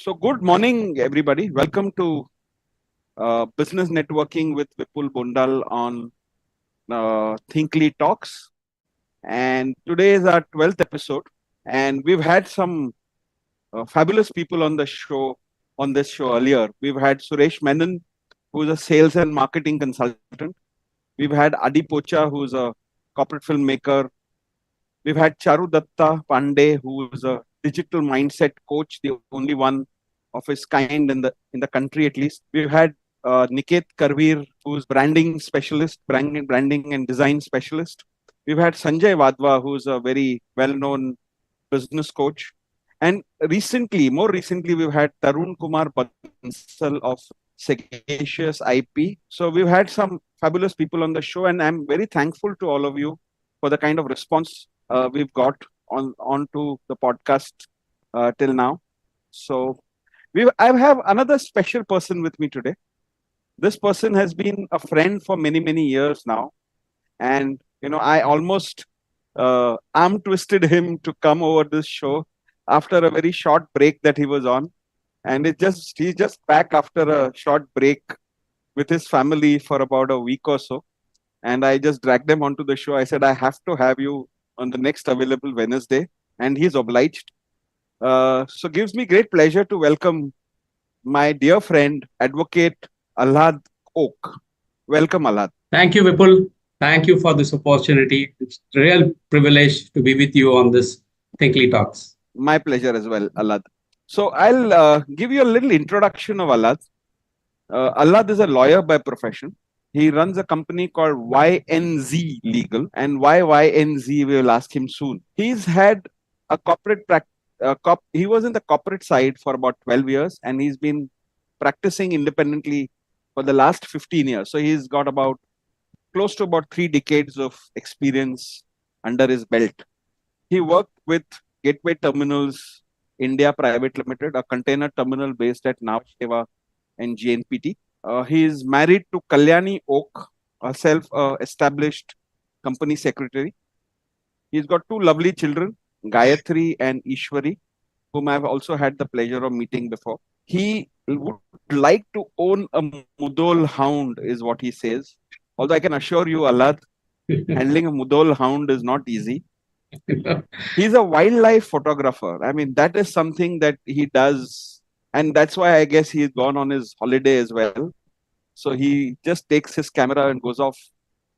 So, good morning, everybody. Welcome to Business Networking with Vipul Bondal on Thinkly Talks. And today is our 12th episode. And we've had some fabulous people on this show earlier. We've had Suresh Menon, who's a sales and marketing consultant. We've had Adi Pocha, who's a corporate filmmaker. We've had Charu Datta Pandey, who is a digital mindset coach, the only one of his kind in the country at least. We've had Niket Karveer, who's branding specialist, branding and design specialist. We've had Sanjay Wadhwa, who's a very well-known business coach. And more recently, we've had Tarun Kumar Bansal of Sagacious IP. So we've had some fabulous people on the show, and I'm very thankful to all of you for the kind of response we've got onto the podcast till now. So I have another special person with me today. This person has been a friend for many years now, and I almost arm twisted him to come over this show after a very short break that he was on, and he's just back after a short break with his family for about a week or so. And I just dragged him onto the show. I said, I have to have you on the next available Wednesday. And he's obliged. So gives me great pleasure to welcome my dear friend, Advocate Alhad Oak. Welcome, Alhad. Thank you, Vipul. Thank you for this opportunity. It's a real privilege to be with you on this Thinkly Talks. My pleasure as well, Alhad. So I'll give you a little introduction of Alhad. Alhad is a lawyer by profession. He runs a company called YNZ Legal. And why YNZ, we will ask him soon. He's had a he was in the corporate side for about 12 years, and he's been practicing independently for the last 15 years. So he's got about close to about 3 decades of experience under his belt. He worked with Gateway Terminals India Private Limited, a container terminal based at Navasheva and GNPT. He is married to Kalyani Oak, a self-established company secretary. He's got 2 lovely children, Gayatri and Ishwari, whom I've also had the pleasure of meeting before. He would like to own a Mudol hound, is what he says. Although I can assure you, Alhad, handling a Mudol hound is not easy. He's a wildlife photographer. I mean, that is something that he does. And that's why I guess he's gone on his holiday as well. So he just takes his camera and goes off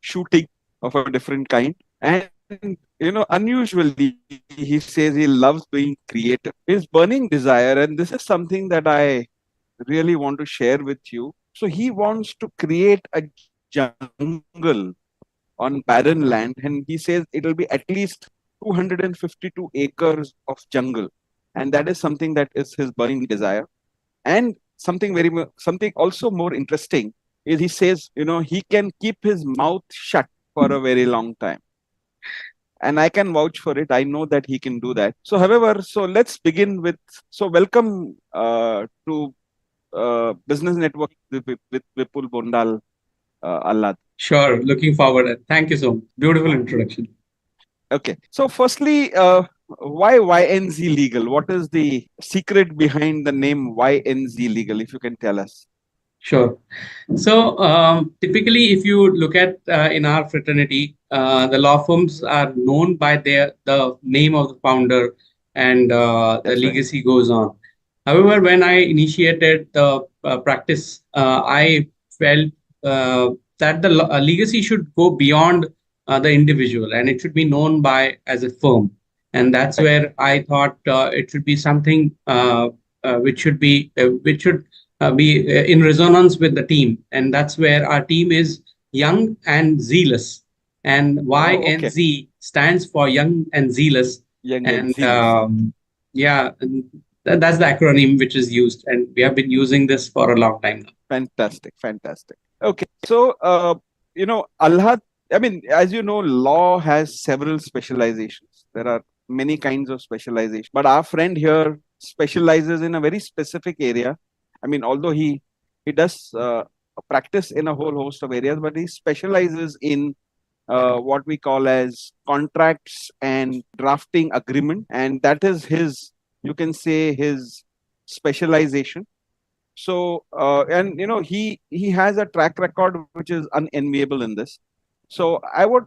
shooting of a different kind. And, unusually, he says he loves being creative. His burning desire, and this is something that I really want to share with you. So he wants to create a jungle on barren land, and he says it'll be at least 252 acres of jungle. And that is something that is his burning desire. And something also more interesting is he says, he can keep his mouth shut for a very long time. And I can vouch for it. I know that he can do that. So, however, let's begin with, welcome to Business Network with Vipul Bondal, Alhad. Sure. Looking forward. Thank you so much. Beautiful introduction. Okay. So, firstly, why YNZ Legal? What is the secret behind the name YNZ Legal, if you can tell us? Sure. So typically, if you look at in our fraternity, the law firms are known by the name of the founder, and the legacy goes on. However, when I initiated the practice, I felt that the legacy should go beyond the individual, and it should be known by as a firm. And that's where I thought it should be something which should be in resonance with the team. And that's where our team is young and zealous. And YNZ stands for young and zealous. Young and zealous. Yeah, that's the acronym which is used. And we have been using this for a long time now. Fantastic. Okay. So, Alhad, I mean, as you know, law has several specializations. There are many kinds of specialization. But our friend here specializes in a very specific area. I mean, although he does practice in a whole host of areas, but he specializes in what we call as contracts and drafting agreement. And that is you can say his specialization. So, and he has a track record which is unenviable in this. So I would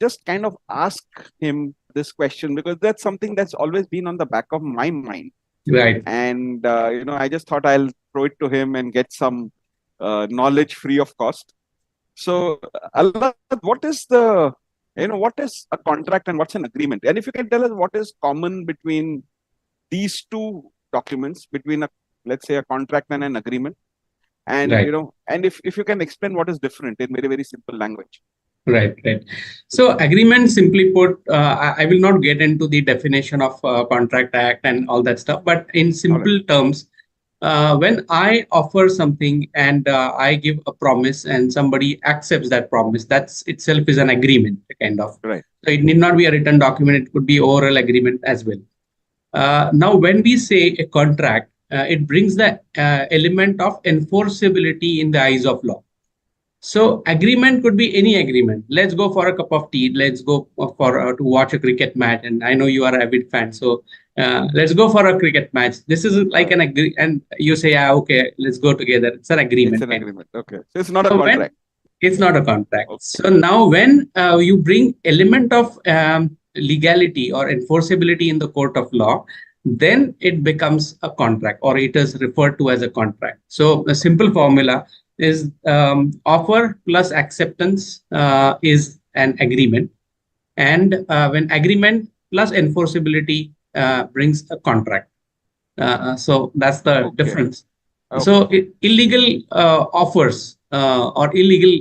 just kind of ask him this question, because that's something that's always been on the back of my mind. Right. And I just thought I'll throw it to him and get some knowledge free of cost. So, Allah, what is what is a contract and what's an agreement? And if you can tell us what is common between these two documents, between let's say a contract and an agreement, and Right. and if you can explain what is different in very, very simple language. Right, right. So agreement, simply put, I will not get into the definition of contract act and all that stuff, but in All right. simple terms, when I offer something and I give a promise and somebody accepts that promise, that's itself is an agreement, kind of. Right. So it need not be a written document; it could be oral agreement as well. Now, when we say a contract, it brings the element of enforceability in the eyes of law. So agreement could be any agreement. Let's go for a cup of tea. Let's go for to watch a cricket match. And I know you are an avid fan, so let's go for a cricket match. This is All like right. an agree, and you say, "Yeah, okay, let's go together." It's an It's agreement an kind of. agreement. Okay. So it's not a So when contract. it's not a contract. Okay. So now when you bring element of legality or enforceability in the court of law, then it becomes a contract, or it is referred to as a contract. So a simple formula is offer plus acceptance is an agreement, and when agreement plus enforceability brings a contract. So that's the Okay. difference. Okay. So illegal offers or illegal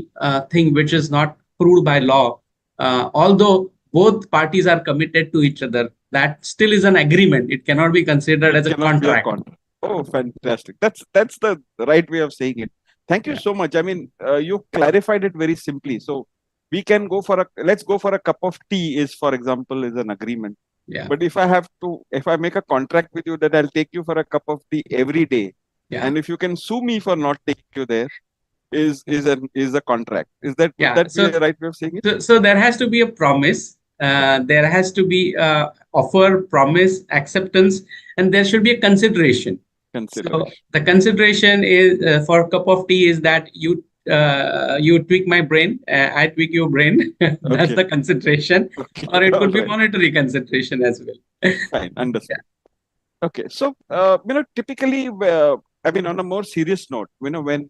thing which is not proved by law, although both parties are committed to each other, that still is an agreement. It cannot be considered It as a cannot be a contract. contract. Oh, fantastic. That's the right way of saying it. Thank you Yeah, so much. I mean, you clarified it very simply. So we can go for let's go for a cup of tea is, for example, is an agreement. yeah, But if I make a contract with you that I'll take you for a cup of tea every day, yeah, and if you can sue me for not taking you there, is a contract. Would yeah. that be a right way of saying it? So there has to be a promise. There has to be offer, promise, acceptance, and there should be a consideration. So Consideration. the consideration is for a cup of tea is that you tweak my brain, I tweak your brain. That's Okay. the consideration, Okay. or it All could be right. monetary consideration as well. Fine. Yeah. Understood. Okay. So, typically, I mean, on a more serious note, when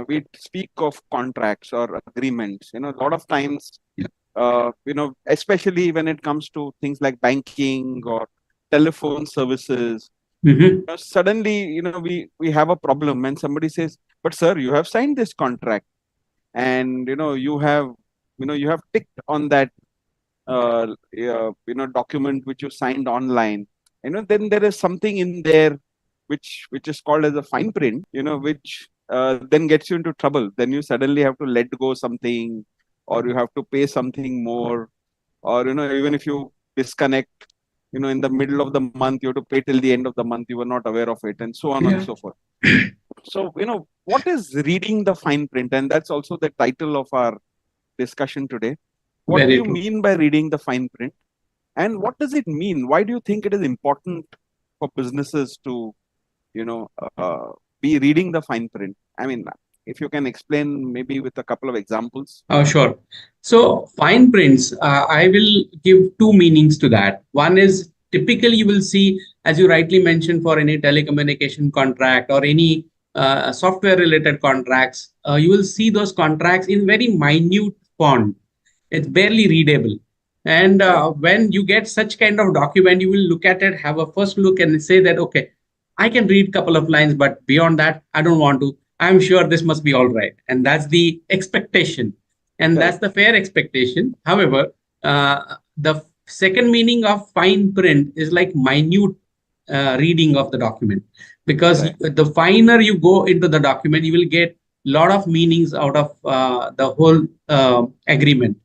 we speak of contracts or agreements, a lot of times, Yeah. especially when it comes to things like banking or telephone services, Mhm. suddenly, we have a problem when somebody says, "But sir, you have signed this contract, and you have ticked on that document which you signed online." Then there is something in there which is called as a fine print, which then gets you into trouble. Then you suddenly have to let go something, or you have to pay something more, or even if you disconnect, in the middle of the month, you have to pay till the end of the month. You were not aware of it, and so on and Yeah. so forth. So, what is reading the fine print? And that's also the title of our discussion today. What do Very you true. mean by reading the fine print? And what does it mean? Why do you think it is important for businesses to, you know, uh, be reading the fine print? I mean, if you can explain maybe with a couple of examples. Oh, sure. So fine prints, I will give two meanings to that. One is typically you will see, as you rightly mentioned, for any telecommunication contract or any software related contracts, you will see those contracts in very minute font. It's barely readable. And Correct. when you get such kind of document, you will look at it, have a first look and say that, okay, I can read a couple of lines, but beyond that, I don't want to. I'm sure this must be all right. And that's the expectation, and that's the Correct. fair expectation. However, the second meaning of fine print is like minute reading of the document, because Right. the finer you go into the document, you will get a lot of meanings out of the whole agreement.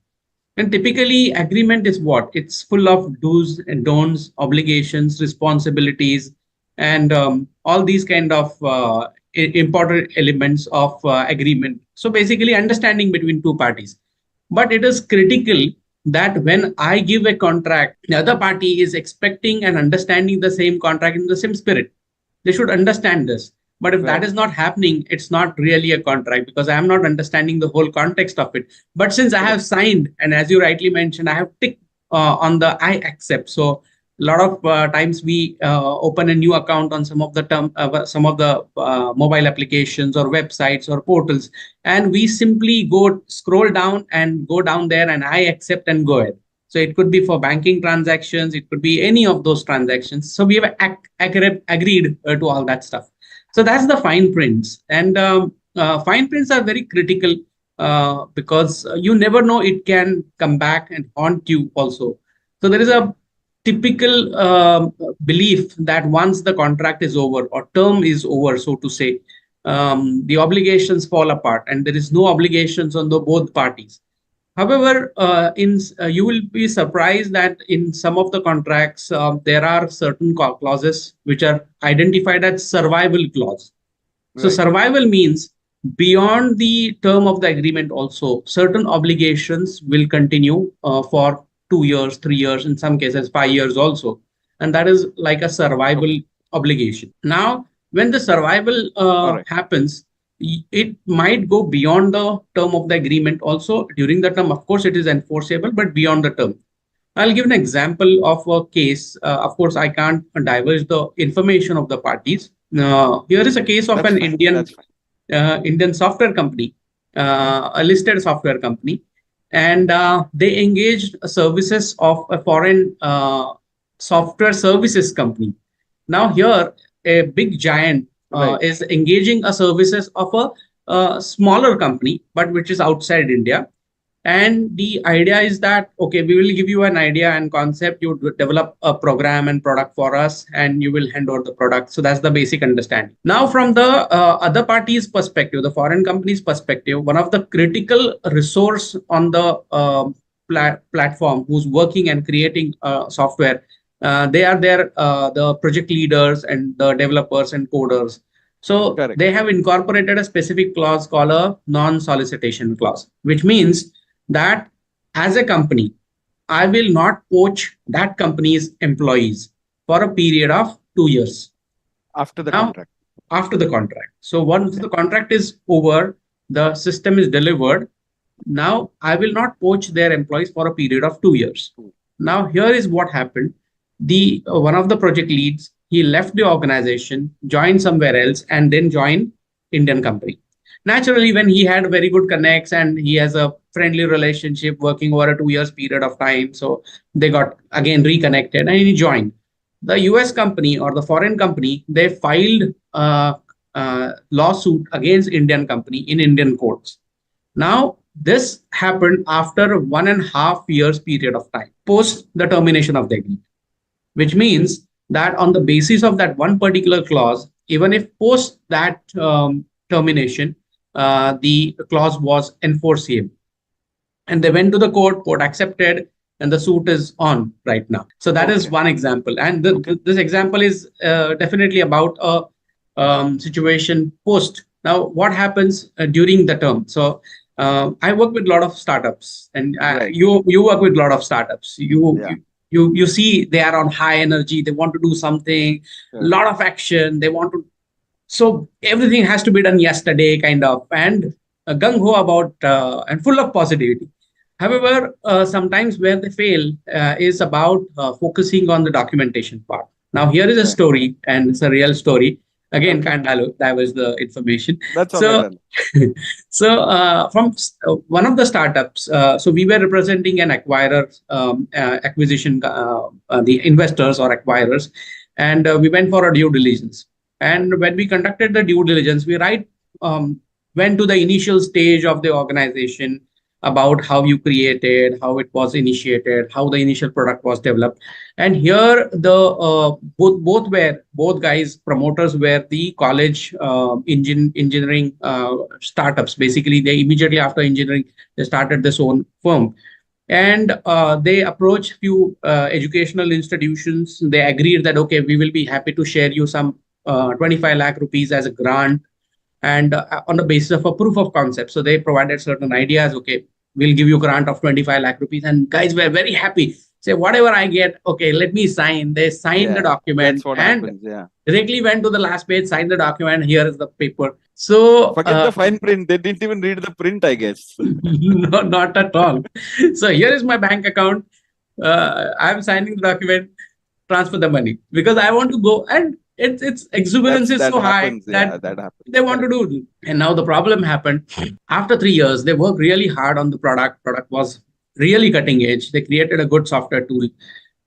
And typically, agreement is what? It's full of do's and don'ts, obligations, responsibilities, and all these kind of important elements of agreement. So basically, understanding between two parties. But it is critical that when I give a contract, the other party is expecting and understanding the same contract in the same spirit. They should understand this. But if that Right. is not happening, it's not really a contract because I am not understanding the whole context of it. But since I have Correct. signed, and as you rightly mentioned, I have ticked on the I accept. So a lot of times we open a new account on some of the mobile applications or websites or portals, and we simply go scroll down and go down there and I accept and go ahead. So it could be for banking transactions, it could be any of those transactions. So we have agreed to all that stuff. So that's the fine prints, and fine prints are very critical because you never know, it can come back and haunt you also. So there is a typical belief that once the contract is over or term is over, so to say, the obligations fall apart and there is no obligations on the both parties. However, you will be surprised that in some of the contracts, there are certain clauses which are identified as survival clause. So Right. survival means beyond the term of the agreement also, certain obligations will continue for 2 years, 3 years, in some cases 5 years also. And that is like a survival Okay. obligation. Now, when the survival All right. happens, it might go beyond the term of the agreement also. During the term, of course, it is enforceable, but beyond the term. I'll give an example of a case. Of course, I can't divulge the information of the parties. Here is a case of That's an fine. Indian That's fine. software company, a listed software company, and they engaged services of a foreign software services company. Now here, a big giant Right. is engaging a services of a smaller company, but which is outside India. And the idea is that, okay, we will give you an idea and concept. You develop a program and product for us, and you will hand over the product. So that's the basic understanding. Now, from the other party's perspective, the foreign company's perspective, one of the critical resource on the platform who's working and creating software, they are there, the project leaders and the developers and coders. So Correct. they have incorporated a specific clause called a non-solicitation clause, which means that as a company, I will not poach that company's employees for a period of 2 years. After the Now, contract. after the contract. So once Yeah. the contract is over, the system is delivered. Now, I will not poach their employees for a period of 2 years. Now, here is what happened. The one of the project leads, he left the organization, joined somewhere else, and then joined Indian company. Naturally, when he had very good connects and he has a friendly relationship working over a 2 years period of time, so they got again reconnected and he joined. The US company or the foreign company, they filed a lawsuit against Indian company in Indian courts. Now, this happened after 1.5 years period of time post the termination of the agreement, which means that on the basis of that one particular clause, even if post that termination, the clause was enforceable. And they went to the court accepted, and the suit is on right now. So that is Okay. one example. And Okay. this example is definitely about a situation post. Now, what happens during the term? So I work with a lot of startups, and Right. you work with a lot of startups. Yeah. You see they are on high energy. They want to do something, a Sure. lot of action. They want to, so everything has to be done yesterday, kind of, and gung ho about and full of positivity. However, sometimes where they fail is about focusing on the documentation part. Now, here is a Right. story, and it's a real story. Again, Okay. can't divulge the information. That's all right. So, Then. so from one of the startups, so we were representing an acquirer, acquisition, the investors or acquirers, and we went for a due diligence. And when we conducted the due diligence, we went to the initial stage of the organization, about how you created, how it was initiated, how the initial product was developed. And here the both guys promoters were the college engineering startups. Basically, they immediately after engineering they started this own firm, and they approached few educational institutions. They agreed that okay, we will be happy to share you some 25 lakh rupees as a grant, and on the basis of a proof of concept. So they provided certain ideas. Okay, we'll give you a grant of 25 lakh rupees, and guys were very happy. say whatever I get, okay, let me sign. They sign the Yeah, that's document what and happens. Yeah. directly went to the last page, signed the document. Here is the paper. So Forget the fine print. They didn't even read the print, I guess. no, not at all. So here is my bank account. I'm signing the document, transfer the money because I want to go, and its exuberance is That so high happens. that Yeah, that they happens. want to Correct. do it. And now the problem happened after 3 years. They worked really hard on the product. Product was really cutting edge. They created a good software tool.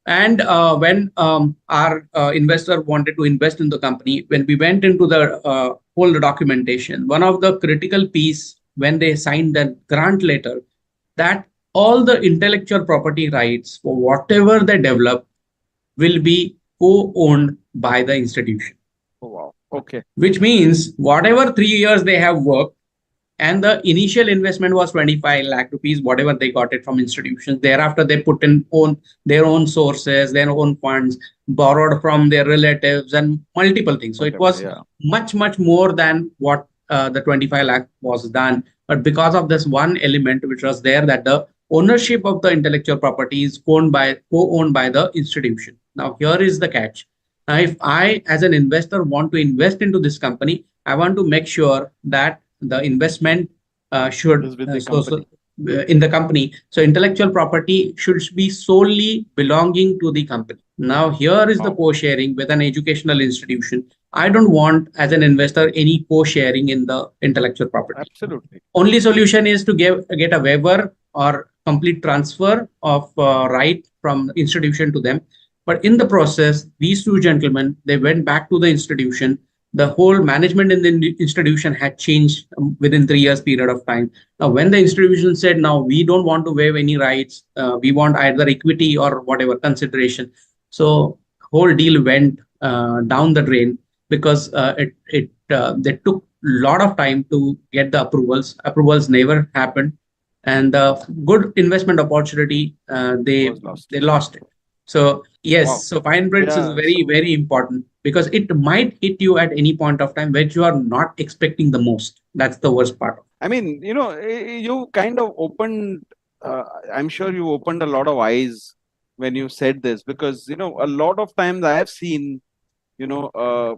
And when our investor wanted to invest in the company, when we went into the whole documentation, one of the critical piece when they signed that grant letter, that all the intellectual property rights for whatever they develop will be co-owned by the institution, Oh, wow. Okay. which means whatever 3 years they have worked, and the initial investment was 25 lakh rupees, whatever they got it from institutions. Thereafter they put in their own sources, their own funds, borrowed from their relatives and multiple things. So it Whatever. was Yeah. much more than what the 25 lakh was done. But because of this one element which was there, that the ownership of the intellectual property is co-owned by the institution. Now here is the catch. Now if I as an investor want to invest into this company, I want to make sure that the investment should Is with the company. in the company. So intellectual property should be solely belonging to the company. Now here is the Wow. co-sharing with an educational institution. I don't want as an investor any co-sharing in the intellectual property. Absolutely. Only solution is to get a waiver or complete transfer of right from institution to them. But in the process, these two gentlemen, they went back to the institution. The whole management in the institution had changed within 3 years period of time. Now when the institution said, now we don't want to waive any rights, we want either equity or whatever consideration, so whole deal went down the drain because they took a lot of time to get the approvals never happened, and the good investment opportunity, Was lost. they lost it. So yes, Wow. so fine prints is Yeah. very, So, very important because it might hit you at any point of time which you are not expecting the most. That's the worst part. I mean, you kind of opened, I'm sure you opened a lot of eyes when you said this because, a lot of times I have seen, you know, uh,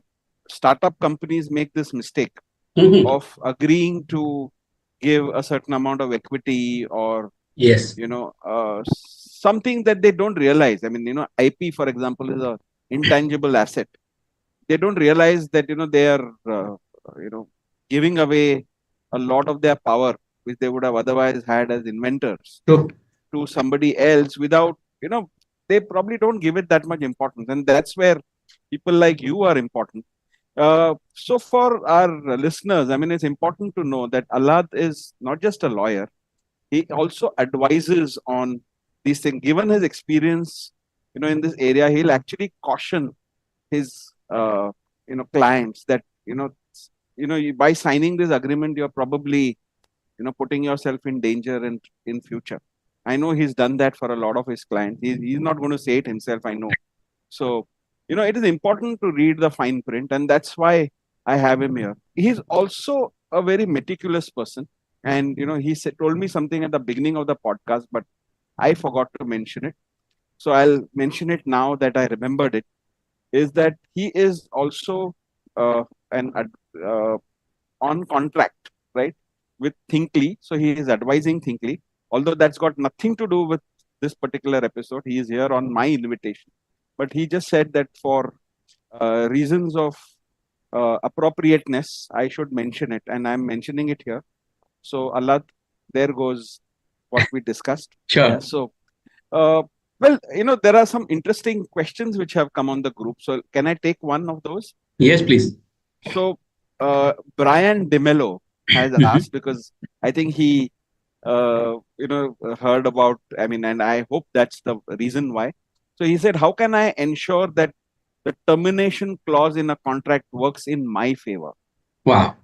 startup companies make this mistake Mhm. of agreeing to give a certain amount of equity or, Yes. something that they don't realize. I mean, IP, for example, is a intangible asset. They don't realize that, they are, you know, giving away a lot of their power, which they would have otherwise had as inventors, True. to somebody else without, they probably don't give it that much importance. And that's where people like you are important. So for our listeners, I mean, it's important to know that Alad is not just a lawyer. He also advises on these things. Given his experience, in this area, he'll actually caution his, clients that, by signing this agreement, you're probably, putting yourself in danger in future. I know he's done that for a lot of his clients. He's not going to say it himself, I know. So, it is important to read the fine print, and that's why I have him here. He's also a very meticulous person. And, he told me something at the beginning of the podcast, but I forgot to mention it. So I'll mention it now that I remembered it, is that he is also an on contract, right, with Thinkly. So he is advising Thinkly, although that's got nothing to do with this particular episode. He is here on my invitation, but he just said that for reasons of appropriateness, I should mention it, and I'm mentioning it here. So Allah, there goes what we discussed. Yeah. Sure. So, uh, well, there are some interesting questions which have come on the group. So, can I take one of those? Yes, please. So, Brian DeMello has asked because I think he, heard about, I mean, and I hope that's the reason why. So, he said, how can I ensure that the termination clause in a contract works in my favor? Wow.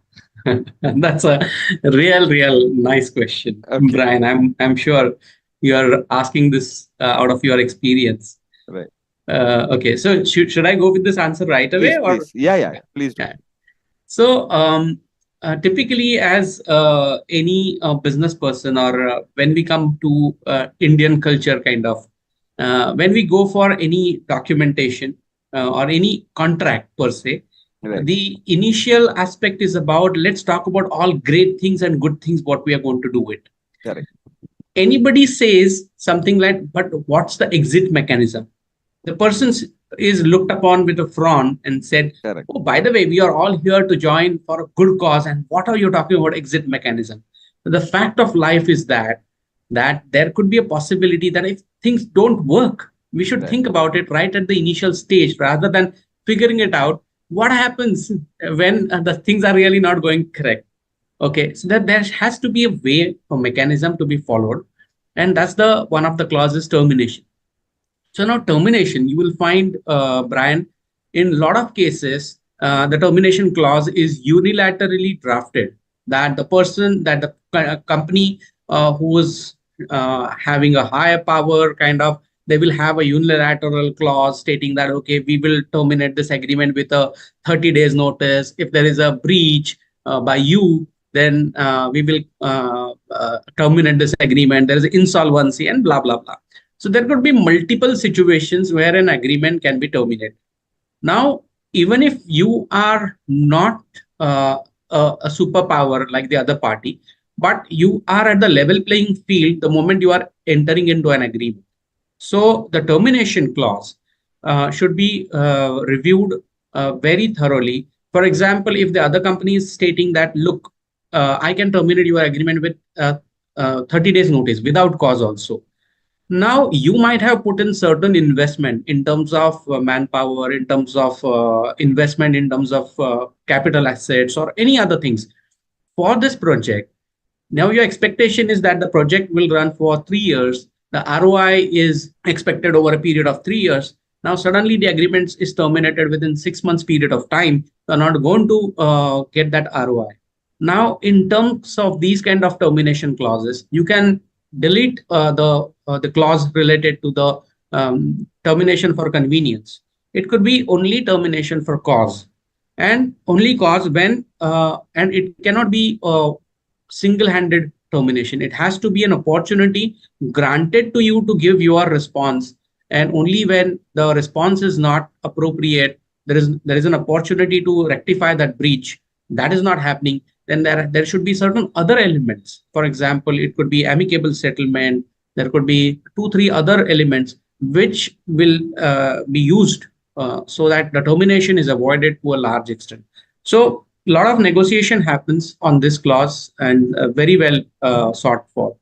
That's a real nice question, Okay, Brian. I'm sure you're asking this out of your experience. right. Okay, so should I go with this answer right away Please, or? please. Yeah. Please do. Yeah. So typically, as any business person, or when we come to Indian culture, kind of, When we go for any documentation or any contract per se, Right. the initial aspect is about, let's talk about all great things and good things what we are going to do it. Correct. Anybody says something like, but what's the exit mechanism? The person is looked upon with a frown and said, Correct. oh, by the way, we are all here to join for a good cause, and what are you talking about exit mechanism? The fact of life is that there could be a possibility that if things don't work, we should Right. think about it right at the initial stage rather than figuring it out what happens when the things are really not going correct. Okay, so that there has to be a way, a mechanism to be followed, and that's the one of the clauses, termination. So now termination, you will find, Brian, in a lot of cases, the termination clause is unilaterally drafted. That the person, that the company who is having a higher power, kind of, they will have a unilateral clause stating that, okay, we will terminate this agreement with a 30 days notice. If there is a breach by you, then we will terminate this agreement. There is insolvency and blah, blah, blah. So there could be multiple situations where an agreement can be terminated. Now, even if you are not a superpower like the other party, but you are at the level playing field the moment you are entering into an agreement. So the termination clause should be reviewed very thoroughly. For example, if the other company is stating that, look, I can terminate your agreement with 30 days notice without cause also. Now, you might have put in certain investment in terms of manpower, in terms of investment, in terms of capital assets, or any other things for this project. Now, your expectation is that the project will run for 3 years. The ROI is expected over a period of 3 years. Now, suddenly the agreement is terminated within 6 months period of time. You're not going to get that ROI. Now, in terms of these kind of termination clauses, you can delete the clause related to the termination for convenience. It could be only termination for cause, and only cause when and it cannot be single-handed termination. It has to be an opportunity granted to you to give your response, and only when the response is not appropriate, there is an opportunity to rectify that breach. That is not happening, then there should be certain other elements. For example, it could be amicable settlement. There could be 2 3 other elements which will be used so that the termination is avoided to a large extent. So a lot of negotiation happens on this clause, and very well sought for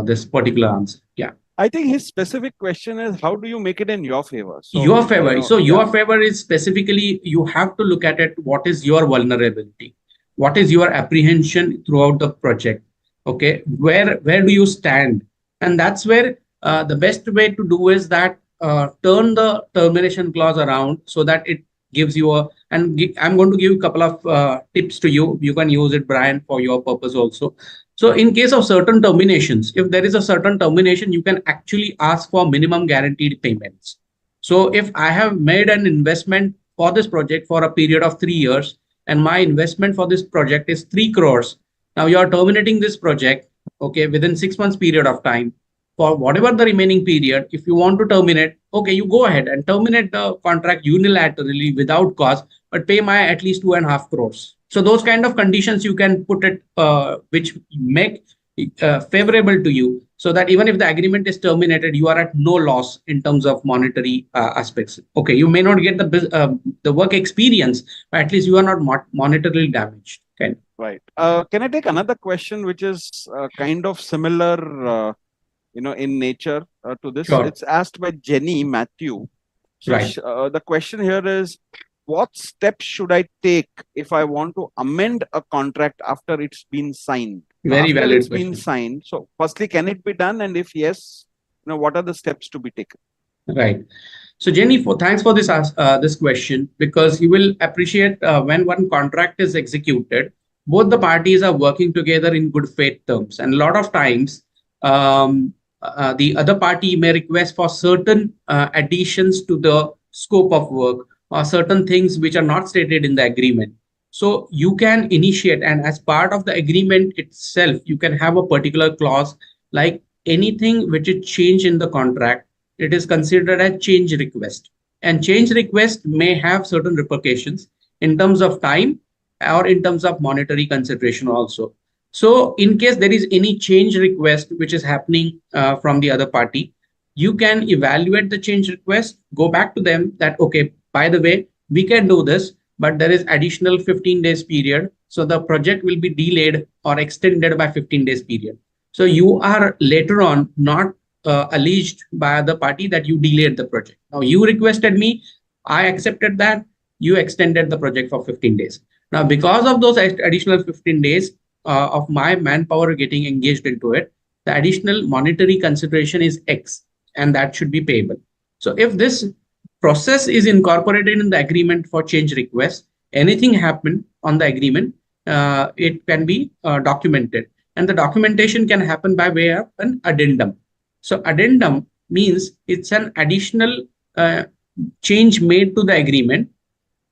this particular answer. Yeah. I think his specific question is, how do you make it in your favor? So, Your favor. So your yeah, favor is specifically, you have to look at it. What is your vulnerability? What is your apprehension throughout the project? Okay, where do you stand? And that's where the best way to do is that turn the termination clause around so that it gives you a. And I'm going to give a couple of tips to you. You can use it, Brian, for your purpose also. So in case of certain terminations, if there is a certain termination, you can actually ask for minimum guaranteed payments. So if I have made an investment for this project for a period of 3 years, and my investment for this project is 3 crores, now you are terminating this project, okay, within 6 months period of time. For whatever the remaining period, if you want to terminate, okay, you go ahead and terminate the contract unilaterally without cause, but pay my at least 2.5 crores. So those kind of conditions you can put it, which make favorable to you, so that even if the agreement is terminated, you are at no loss in terms of monetary aspects. Okay, you may not get the work experience, but at least you are not monetarily damaged. Okay. right. Can I take another question, which is kind of similar, in nature to this? Sure. It's asked by Jenny Matthew. So Right. the question here is, what steps should I take if I want to amend a contract after it's been signed? Very After valid it's been question. signed. So firstly, can it be done? And if yes, what are the steps to be taken? Right. So Jenny, thanks for this question, because you will appreciate when one contract is executed, both the parties are working together in good faith terms, and a lot of times the other party may request for certain additions to the scope of work, or certain things which are not stated in the agreement. So you can initiate, and as part of the agreement itself, you can have a particular clause like anything which is changed in the contract. it is considered a change request. And change request may have certain repercussions in terms of time or in terms of monetary consideration also. So in case there is any change request which is happening from the other party, you can evaluate the change request, go back to them that, okay, by the way, we can do this, but there is additional 15 days period. So the project will be delayed or extended by 15 days period. So you are later on not alleged by the party that you delayed the project. Now you requested me, I accepted that, you extended the project for 15 days. Now, because of those additional 15 days of my manpower getting engaged into it, the additional monetary consideration is X, and that should be payable. So if this process is incorporated in the agreement for change request, anything happen on the agreement, it can be documented. And the documentation can happen by way of an addendum. So addendum means it's an additional change made to the agreement.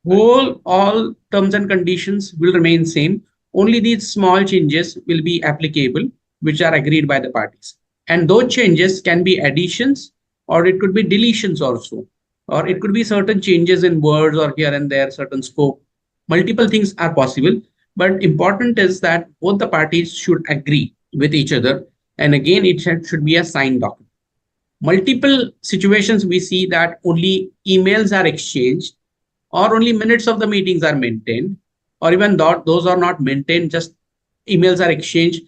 All terms and conditions will remain same. Only these small changes will be applicable, which are agreed by the parties. And those changes can be additions, or it could be deletions also, or it could be certain changes in words or here and there, certain scope. Multiple things are possible, but important is that both the parties should agree with each other. And again, it should be a signed document. Multiple situations we see that only emails are exchanged, or only minutes of the meetings are maintained, or even those are not maintained, just emails are exchanged.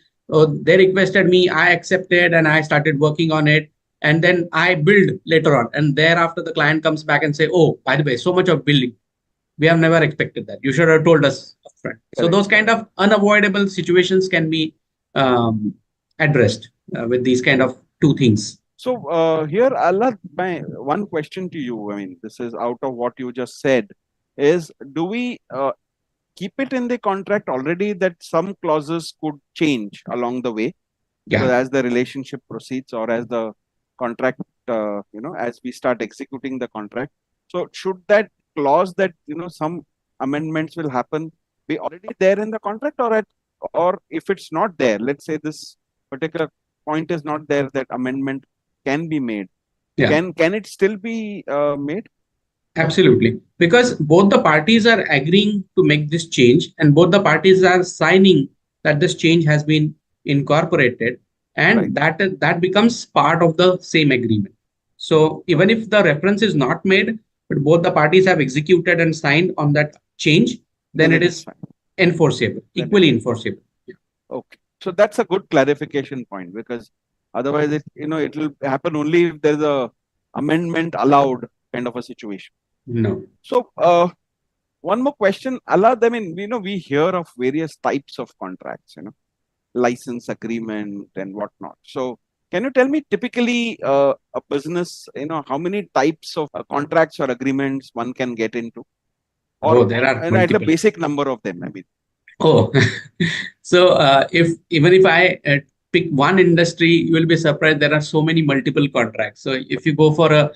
They requested me, I accepted, and I started working on it. And then I build later on. And thereafter, the client comes back and say, oh, by the way, so much of billing. We have never expected that. You should have told us upfront. So those kind of unavoidable situations can be addressed with these kind of two things. So here, Allah, my one question to you, I mean, this is out of what you just said, is do we keep it in the contract already that some clauses could change along the way? Yeah. So as the relationship proceeds, or as the contract, as we start executing the contract. So should that clause that, some amendments will happen be already there in the contract, or if it's not there, let's say this particular point is not there, that amendment can be made. Yeah. Can it still be made? Absolutely. Because both the parties are agreeing to make this change, and both the parties are signing that this change has been incorporated, and right, that becomes part of the same agreement. So even if the reference is not made, but both the parties have executed and signed on that change, then it is enforceable, equally enforceable. Yeah. Okay. So that's a good clarification point, because otherwise it will happen only if there's a amendment allowed kind of a situation. No. So one more question, Alhad. I mean, we hear of various types of contracts, license agreement and whatnot. So can you tell me typically a business, how many types of contracts or agreements one can get into? Or there are at a basic number of them, I mean. Oh, so if I pick one industry, you will be surprised. There are so many multiple contracts. So if you go for a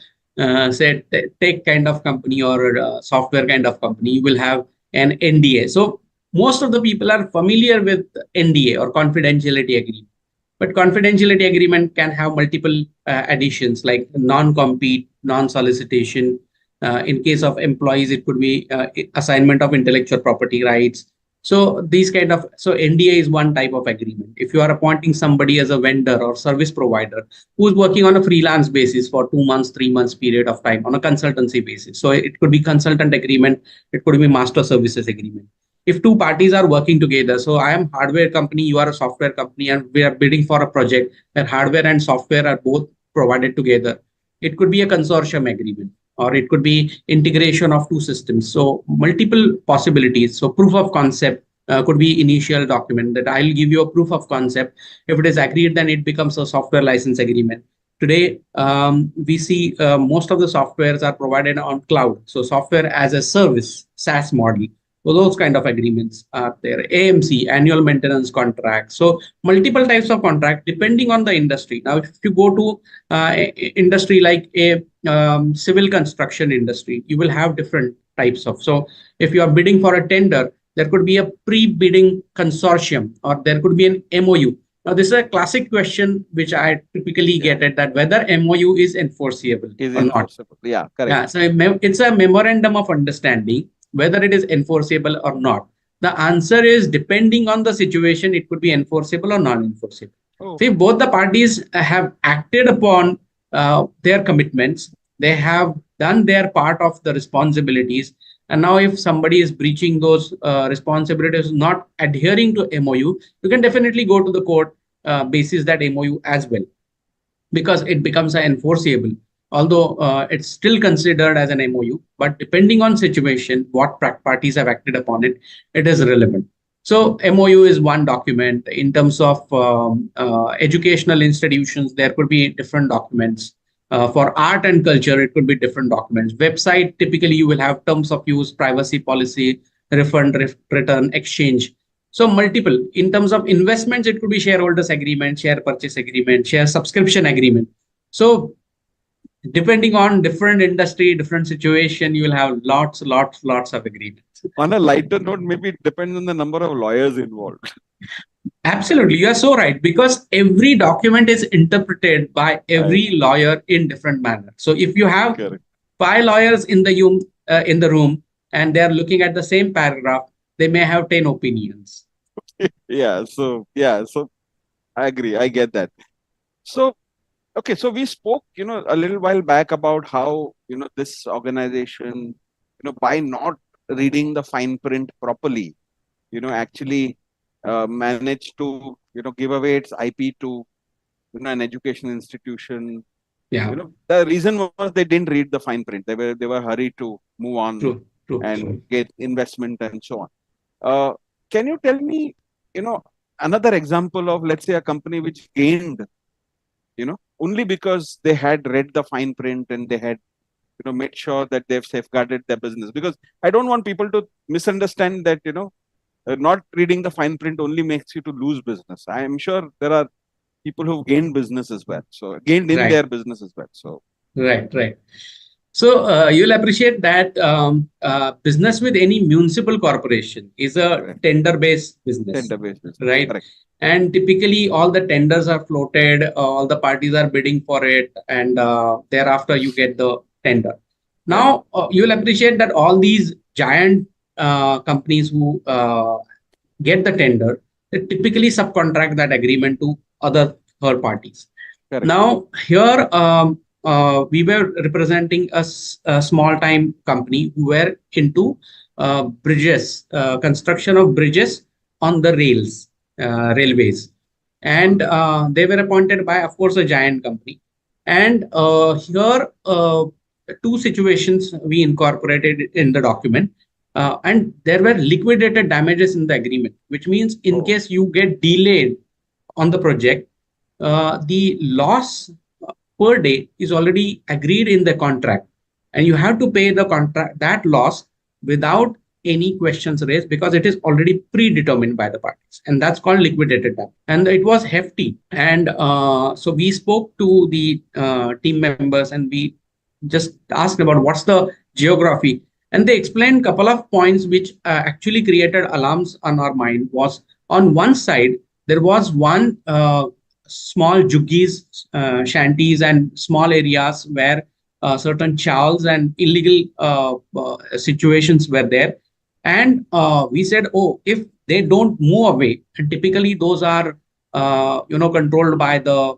say tech kind of company or a software kind of company, you will have an NDA. So most of the people are familiar with NDA or confidentiality agreement. But confidentiality agreement can have multiple additions like non-compete, non-solicitation. In case of employees, it could be assignment of intellectual property rights. So NDA is one type of agreement. If you are appointing somebody as a vendor or service provider who's working on a freelance basis for 2 months, 3 months period of time on a consultancy basis. So it could be consultant agreement. It could be master services agreement. If two parties are working together, so I am hardware company, you are a software company, and we are bidding for a project where hardware and software are both provided together. It could be a consortium agreement, or it could be integration of two systems. So multiple possibilities. So proof of concept could be initial document that I'll give you a proof of concept. If it is agreed, then it becomes a software license agreement. Today, we see most of the softwares are provided on cloud. So software as a service, SaaS model. So those kind of agreements are there. AMC, annual maintenance contract. So multiple types of contract depending on the industry. Now, if you go to industry like a civil construction industry, you will have different types of. So if you are bidding for a tender, there could be a pre-bidding consortium, or there could be an MOU. Now, this is a classic question which I typically Yeah. get at, that whether MOU is enforceable Is or not. enforceable. Yeah, correct. Yeah, so it's a memorandum of understanding, whether it is enforceable or not. The answer is, depending on the situation, it could be enforceable or non-enforceable. Oh, So if both the parties have acted upon their commitments, they have done their part of the responsibilities. And now if somebody is breaching those responsibilities, not adhering to MOU, you can definitely go to the court basis that MOU as well, because it becomes enforceable. Although it's still considered as an MOU, but depending on situation, what parties have acted upon it, it is relevant. So MOU is one document. In terms of educational institutions, there could be different documents. For art and culture, it could be different documents. Website, typically you will have terms of use, privacy policy, refund, return, exchange. So multiple. In terms of investments, it could be shareholders agreement, share purchase agreement, share subscription agreement. So depending on different industry, different situation, you will have lots of agreements. on a lighter note, maybe it depends on the number of lawyers involved. Absolutely, you are so right, because every document is interpreted by every I, lawyer in different manner. So if you have correct. 5 lawyers in the room and they are looking at the same paragraph, they may have 10 opinions. So I agree. I get that. So okay, so we spoke, a little while back about how, this organization, by not reading the fine print properly, actually managed to, give away its IP to, an education institution. Yeah, The reason was they didn't read the fine print. They were hurried to move on and true. get investment and so on. Uh, can you tell me, another example of, let's say, a company which gained, only because they had read the fine print and they had, made sure that they've safeguarded their business? Because I don't want people to misunderstand that, not reading the fine print only makes you to lose business. I am sure there are people who've gained business as well. So gained in Right. their business as well. So Right. So you'll appreciate that business with any municipal corporation is a correct. tender-based business, Tender-based business. right? Correct. And typically, all the tenders are floated, all the parties are bidding for it, and thereafter you get the tender. Correct. Now, you'll appreciate that all these giant companies who get the tender, they typically subcontract that agreement to other third parties. Correct. Now, here we were representing a small time company who were into bridges, construction of bridges on the railways. And they were appointed by, of course, a giant company. And here, two situations we incorporated in the document. And there were liquidated damages in the agreement, which means in case you get delayed on the project, the loss per day is already agreed in the contract, and you have to pay the contract that loss without any questions raised, because it is already predetermined by the parties, and that's called liquidated damage. And it was hefty. And so we spoke to the team members and we just asked about what's the geography, and they explained a couple of points which actually created alarms on our mind. Was on one side, there was one small juggies, shanties, and small areas where certain chawls and illegal situations were there. And we said, oh, if they don't move away, and typically those are, controlled by those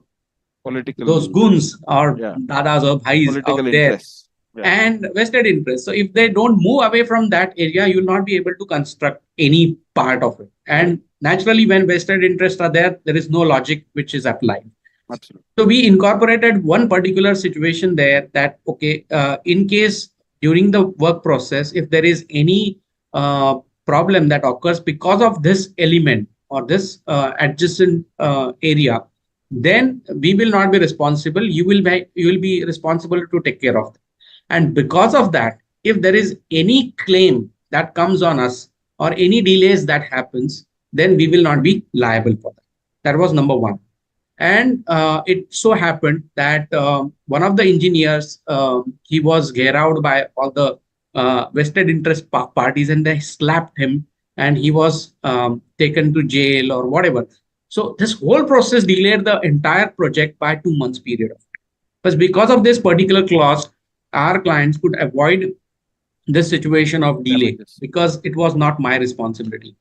Political, goons or yeah, dadas or bhais political out there, interests. Yeah. and vested interest. So if they don't move away from that area, you will not be able to construct any part of it. And naturally, when vested interests are there, there is no logic which is applied. Absolutely. So we incorporated one particular situation there, that, okay, in case during the work process, if there is any problem that occurs because of this element or this adjacent area, then we will not be responsible. You will be responsible to take care of it. And because of that, if there is any claim that comes on us or any delays that happens, then we will not be liable for that. That was number one. And it so happened that one of the engineers, he was out by all the vested interest parties, and they slapped him, and he was taken to jail or whatever. So this whole process delayed the entire project by 2 months period. But because of this particular clause, our clients could avoid this situation of delay Damages. because it was not my responsibility.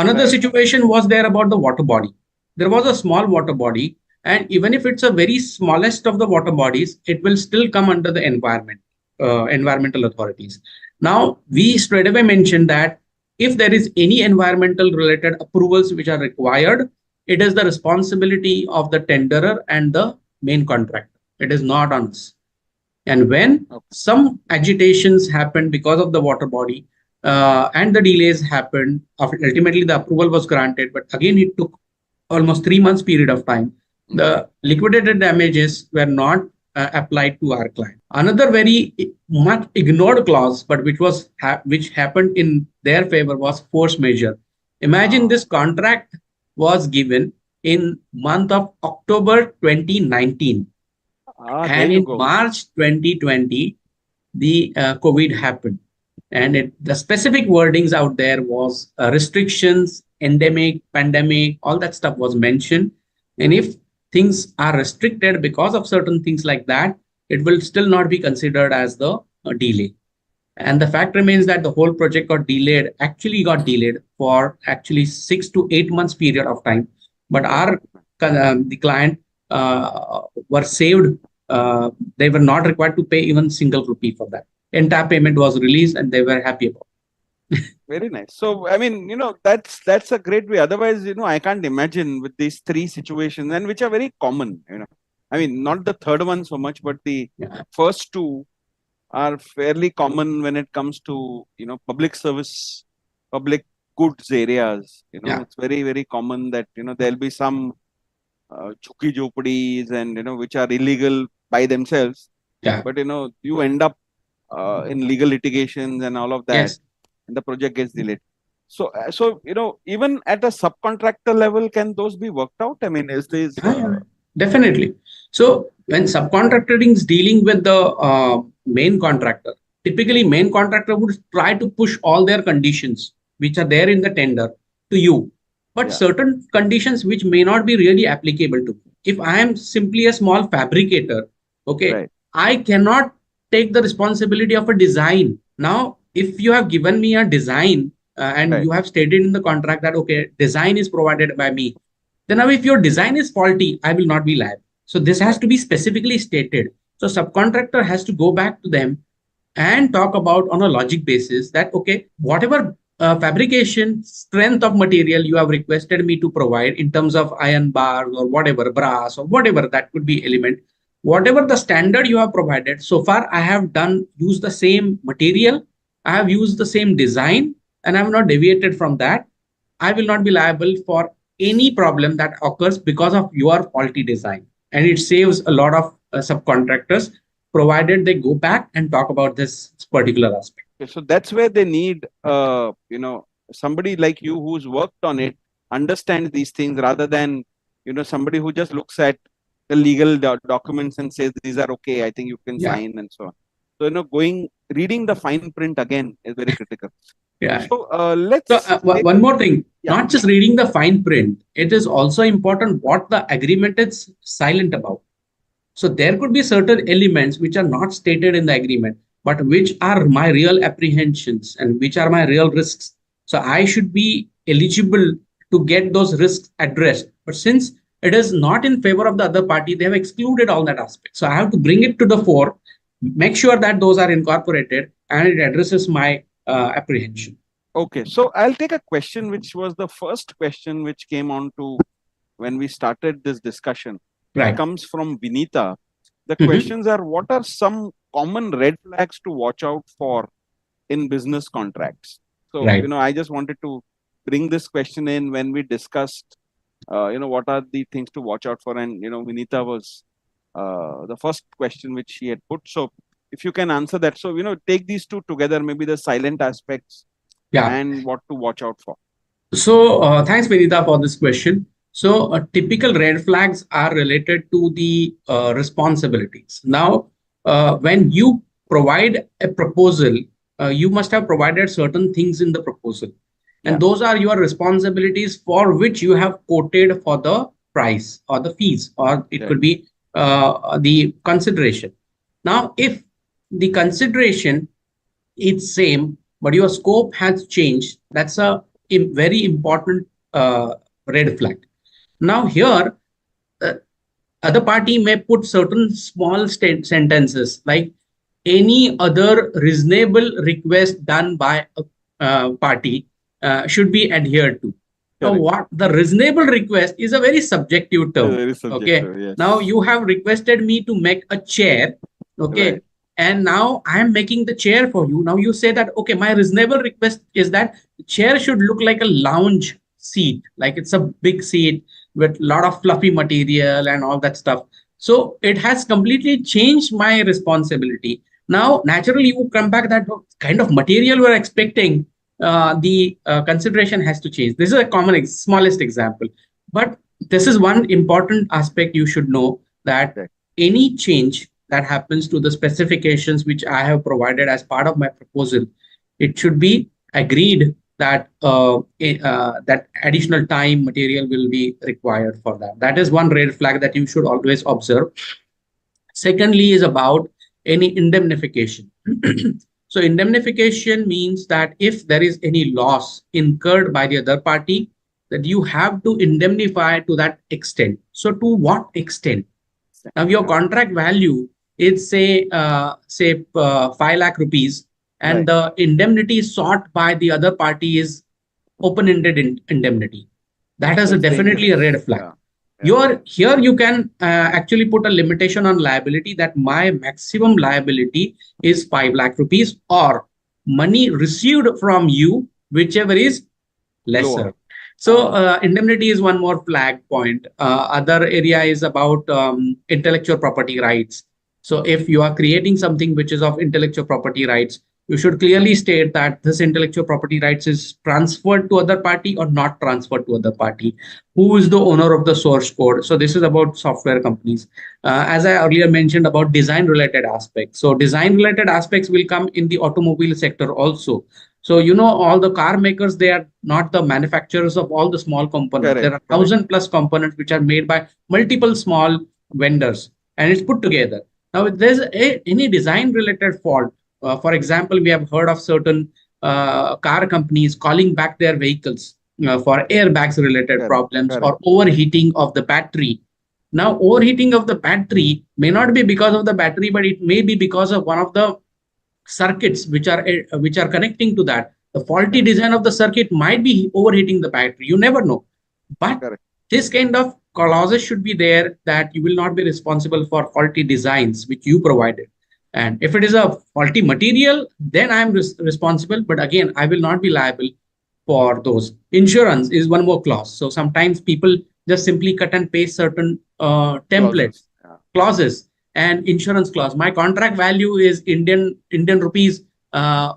Another Right. situation was there about the water body. There was a small water body, and even if it's a very smallest of the water bodies, it will still come under the environmental authorities. Now, we straight away mentioned that if there is any environmental related approvals which are required, it is the responsibility of the tenderer and the main contractor. It is not on us. And when Okay. some agitations happened because of the water body and the delays happened, ultimately the approval was granted, but again it took almost 3 months period of time. The liquidated damages were not applied to our client. Another very much ignored clause, but which happened in their favor, was force majeure. Imagine this contract was given in month of October 2019, There and you in go. March 2020, the COVID happened. And the specific wordings out there was restrictions, endemic, pandemic, all that stuff was mentioned. And if things are restricted because of certain things like that, it will still not be considered as the delay. And the fact remains that the whole project got delayed for actually 6 to 8 months period of time. But the client were saved. They were not required to pay even single rupee for that. Entire payment was released, and they were happy about Very nice. So, I mean, that's a great way. Otherwise, I can't imagine with these three situations, and which are very common. I mean, not the third one so much, but the it. Yeah, first two are fairly common when it comes to public service, public goods areas. yeah, It's very very common that there'll be some chuki jhopadis and which are illegal by themselves, yeah. but you end up in legal litigations and all of that, Yes. and the project gets delayed. So even at a subcontractor level, can those be worked out? I mean, is this Yeah, yeah, definitely. So when subcontracting is dealing with the main contractor, typically main contractor would try to push all their conditions which are there in the tender to you, but yeah, certain conditions which may not be really applicable to me. If I am simply a small fabricator, okay, right, I cannot take the responsibility of a design. Now, if you have given me a design and right, you have stated in the contract that okay, design is provided by me, then now if your design is faulty, I will not be liable. So this has right, to be specifically stated. So subcontractor has to go back to them and talk about on a logic basis that okay, whatever fabrication strength of material you have requested me to provide in terms of iron bars or whatever brass or whatever that could be element, whatever the standard you have provided so far, I have done use the same material, I have used the same design, and I have not deviated from that. I will not be liable for any problem that occurs because of your faulty design. And it saves a lot of subcontractors, provided they go back and talk about this particular aspect. okay. So that's where they need somebody like you who's worked on it, understands these things, rather than somebody who just looks at the legal documents and says these are okay, I think you can Yeah, sign, and so on. So going reading the fine print again is very critical. yeah. So So let's take one more thing, yeah, not just reading the fine print, it is also important what the agreement is silent about. So there could be certain elements which are not stated in the agreement, but which are my real apprehensions and which are my real risks. So I should be eligible to get those risks addressed. But since it is not in favor of the other party, they have excluded all that aspect. So I have to bring it to the fore, make sure that those are incorporated, and it addresses my apprehension. okay. So I'll take a question which was the first question which came on to when we started this discussion. It Right. comes from Vinita. The Mhm. questions are: what are some common red flags to watch out for in business contracts? So, Right. I just wanted to bring this question in when we discussed, what are the things to watch out for. And, Vinita was the first question which she had put. So, if you can answer that. So, take these two together, maybe the silent aspects Yeah. and what to watch out for. So, thanks, Vinita, for this question. So, typical red flags are related to the responsibilities. Now, when you provide a proposal, you must have provided certain things in the proposal. And Yeah. those are your responsibilities for which you have quoted for the price or the fees, or it Right. could be the consideration. Now, if the consideration is same, but your scope has changed, that's a very important red flag. Now, here, uh, other party may put certain small sentences like any other reasonable request done by a party should be adhered to. Now, Correct. what the reasonable request is a very subjective term. Very Okay. subjective. Now Yes. you have requested me to make a chair. Okay. Right. And now I am making the chair for you. Now you say that, okay, my reasonable request is that the chair should look like a lounge seat, like it's a big seat with a lot of fluffy material and all that stuff. So it has completely changed my responsibility. Now, naturally, you come back that kind of material we're expecting, the consideration has to change. This is a common, smallest example. But this is one important aspect you should know, that Right. any change that happens to the specifications which I have provided as part of my proposal, it should be agreed that that additional time material will be required for that. That is one red flag that you should always observe. Secondly, is about any indemnification. So indemnification means that if there is any loss incurred by the other party, that you have to indemnify to that extent. So to what extent? Now your Yeah. contract value is say 5 lakh rupees, and Right. the indemnity sought by the other party is open-ended indemnity. That is That's definitely a dangerous. red flag. Yeah. Yeah. Your here you can actually put a limitation on liability, that my maximum liability is 5 lakh rupees, or money received from you, whichever is Lower. lesser. So Ah. indemnity is one more flag point. Other area is about intellectual property rights. So if you are creating something which is of intellectual property rights, you should clearly state that this intellectual property rights is transferred to other party or not transferred to other party. Who is the owner of the source code? So this is about software companies. As I earlier mentioned about design related aspects. So design related aspects will come in the automobile sector also. So, all the car makers, they are not the manufacturers of all the small components. There Correct. are Correct. 1,000+ components which are made by multiple small vendors, and it's put together. Now, if there's any design related fault, for example, we have heard of certain car companies calling back their vehicles for airbags related Correct. problems Correct. or overheating of the battery. Now, overheating of the battery may not be because of the battery, but it may be because of one of the circuits which are connecting to that. The faulty Correct. design of the circuit might be overheating the battery. You never know. But Correct. this kind of clauses should be there, that you will not be responsible for faulty designs which you provided. And if it is a faulty material, then I am responsible. But again, I will not be liable for those. Insurance is one more clause. So sometimes people just simply cut and paste certain templates, Clauses. Yeah. clauses, and insurance clause. My contract value is Indian rupees uh,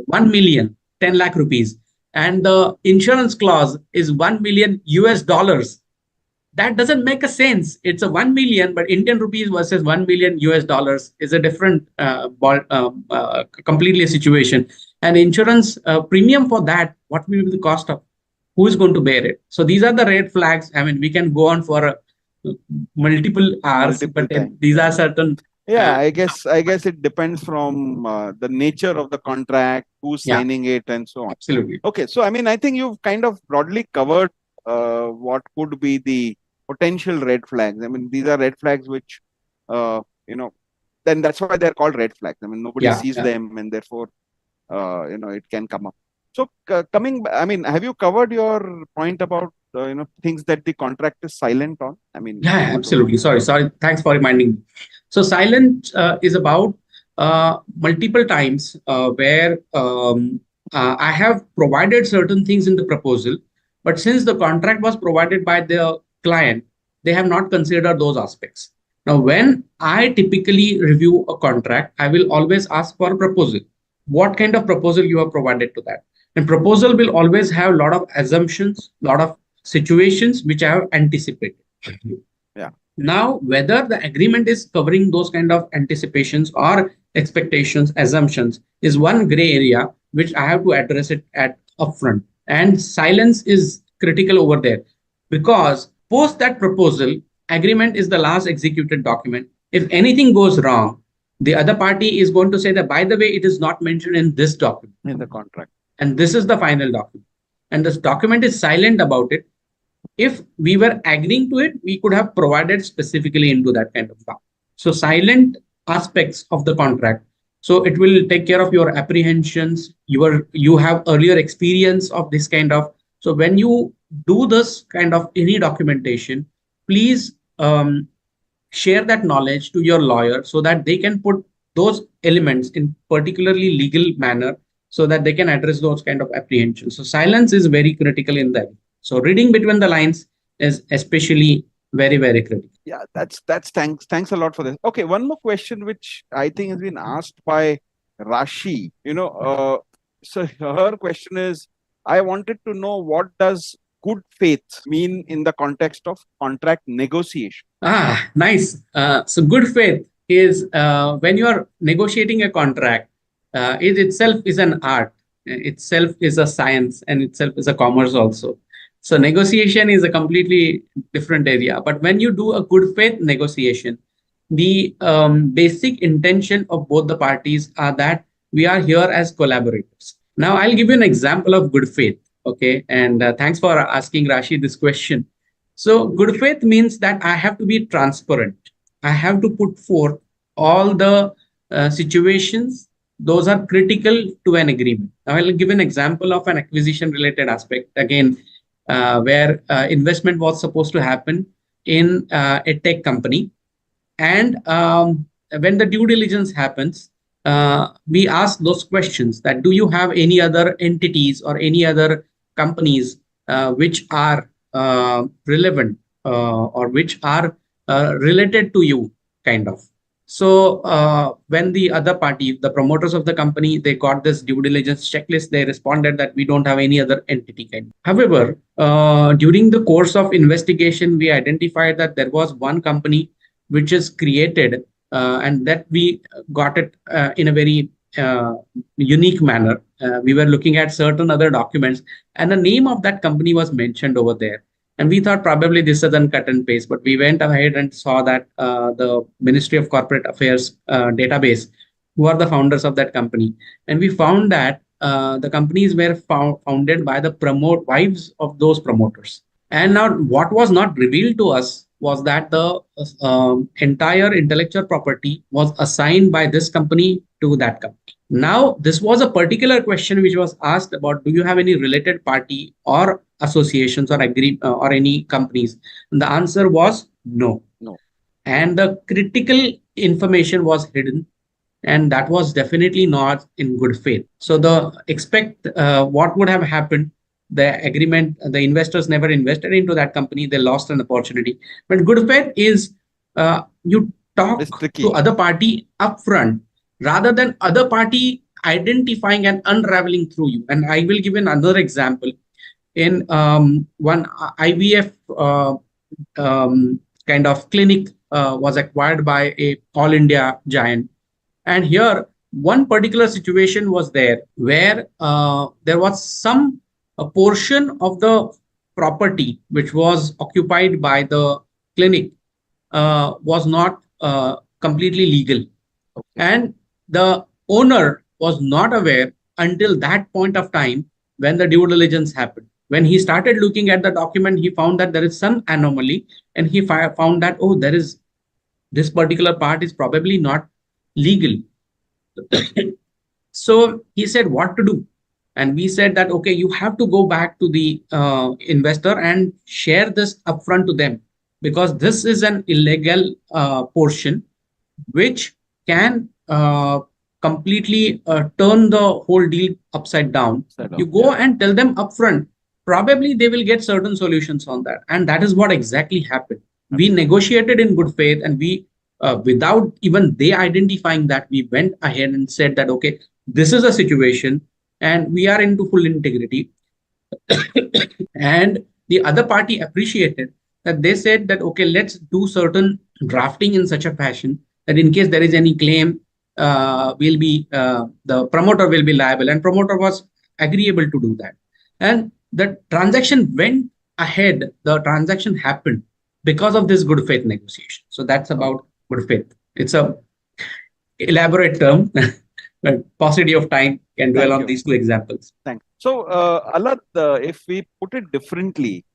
1 million, 10 lakh rupees, and the insurance clause is 1 million US dollars. That doesn't make a sense. It's a 1 million, but Indian rupees versus 1 million US dollars is a different completely situation. And insurance premium for that, what will be the cost of? Who is going to bear it? So these are the red flags. I mean, we can go on for multiple hours, Multiple but times. these Yeah. are certain. Yeah, I guess it depends from the nature of the contract, who's Yeah, signing it, and so on. absolutely. Okay, so I mean, I think you've kind of broadly covered what could be the potential red flags. I mean, these are red flags which, uh, you know, then that's why they're called red flags. I mean, nobody Yeah, sees yeah. them, and therefore, it can come up. So, I mean, have you covered your point about things that the contract is silent on? I mean, if Yeah, you want to. absolutely. Sorry. Thanks for reminding me. So silent is about multiple times where I have provided certain things in the proposal, but since the contract was provided by the client, they have not considered those aspects. Now, when I typically review a contract, I will always ask for a proposal. What kind of proposal you have provided to that? And proposal will always have a lot of assumptions, a lot of situations which I have anticipated. Yeah. Now, whether the agreement is covering those kind of anticipations or expectations, assumptions, is one gray area which I have to address it at upfront. And silence is critical over there, because post that proposal, agreement is the last executed document. If anything goes wrong, the other party is going to say that, by the way, it is not mentioned in this document. In the contract. And this is the final document. And this document is silent about it. If we were agreeing to it, we could have provided specifically into that kind of document. So silent aspects of the contract. So it will take care of your apprehensions. You have earlier experience of this kind of. So when you do this kind of any documentation, please share that knowledge to your lawyer so that they can put those elements in particularly legal manner so that they can address those kind of apprehensions. So silence is very critical in that. So reading between the lines is especially very, very critical. Yeah, that's thanks a lot for this. Okay, one more question which I think has been asked by Rashi. So her question is, I wanted to know, what does good faith mean in the context of contract negotiation? Nice. So good faith is when you are negotiating a contract, it itself is an art, itself is a science, and itself is a commerce also. So negotiation is a completely different area. But when you do a good faith negotiation, the basic intention of both the parties are that we are here as collaborators. Now, I'll give you an example of good faith. Okay. And thanks for asking Rashi this question. So good faith means that I have to be transparent. I have to put forth all the situations. Those are critical to an agreement. Now, I'll give an example of an acquisition related aspect. Again, where investment was supposed to happen in a tech company. And when the due diligence happens, we ask those questions that, do you have any other entities or any other companies which are relevant or which are related to you, kind of. So when the other party, the promoters of the company, they got this due diligence checklist, they responded that we don't have any other entity kind. However, during the course of investigation, we identified that there was one company which is created and that we got it in a very unique manner. We were looking at certain other documents and the name of that company was mentioned over there. And we thought probably this is a cut and paste, but we went ahead and saw that the Ministry of Corporate Affairs database, who are the founders of that company. And we found that the companies were founded by the wives of those promoters. And now what was not revealed to us was that the entire intellectual property was assigned by this company to that company. Now, this was a particular question which was asked about, do you have any related party or associations or or any companies? And the answer was no. No. And the critical information was hidden, and that was definitely not in good faith. So what would have happened? The agreement, the investors never invested into that company. They lost an opportunity. But good faith is you talk to other party upfront rather than other party identifying and unraveling through you. And I will give another example. In one IVF kind of clinic was acquired by a all India giant. And here, one particular situation was there where there was a portion of the property which was occupied by the clinic was not completely legal. Okay. And the owner was not aware until that point of time when the due diligence happened. When he started looking at the document, he found that there is some anomaly, and he found that, oh, there is this particular part is probably not legal. So he said, what to do? And we said that, okay, you have to go back to the investor and share this upfront to them, because this is an illegal portion which can completely turn the whole deal upside down. You go and tell them upfront, probably they will get certain solutions on that. And that is what exactly happened. We negotiated in good faith, and we, without even they identifying that, we went ahead and said that, okay, this is a situation and we are into full integrity. And the other party appreciated that. They said that, okay, let's do certain drafting in such a fashion that in case there is any claim, the promoter will be liable, and promoter was agreeable to do that. And the transaction went ahead, the transaction happened because of this good faith negotiation. So that's Okay. about good faith. It's a elaborate term, but paucity of time can dwell Thank on you. these two examples. Thanks. So, Alad, if we put it differently,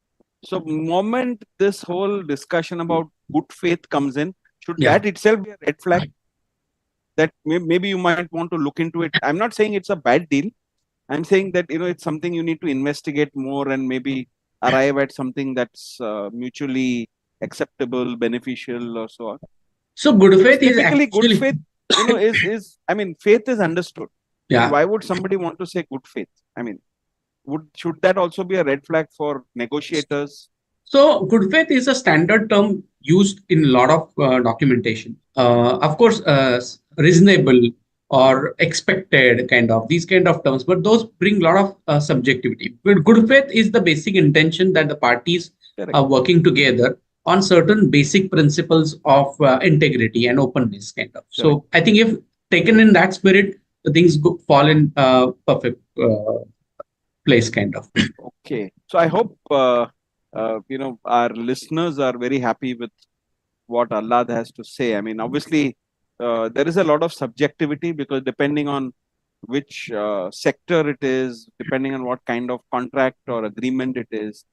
so moment this whole discussion about good faith comes in, should Yeah. that itself be a red flag that maybe you might want to look into it? I'm not saying it's a bad deal. I'm saying that it's something you need to investigate more and maybe arrive at something that's mutually acceptable, beneficial, or so on. So good Because faith is typically, good actually, faith, is I mean, faith is understood. Then yeah. why would somebody want to say good faith? I mean, should that also be a red flag for negotiators? So good faith is a standard term used in a lot of documentation. Of course, reasonable or expected kind of these kind of terms, but those bring a lot of subjectivity. But good faith is the basic intention that the parties Correct. are working together on certain basic principles of integrity and openness kind of. Correct. So I think if taken in that spirit, the things fall in perfect place kind of. Okay. So I hope our listeners are very happy with what Allah has to say. I mean, obviously, there is a lot of subjectivity because depending on which sector it is, depending on what kind of contract or agreement it is,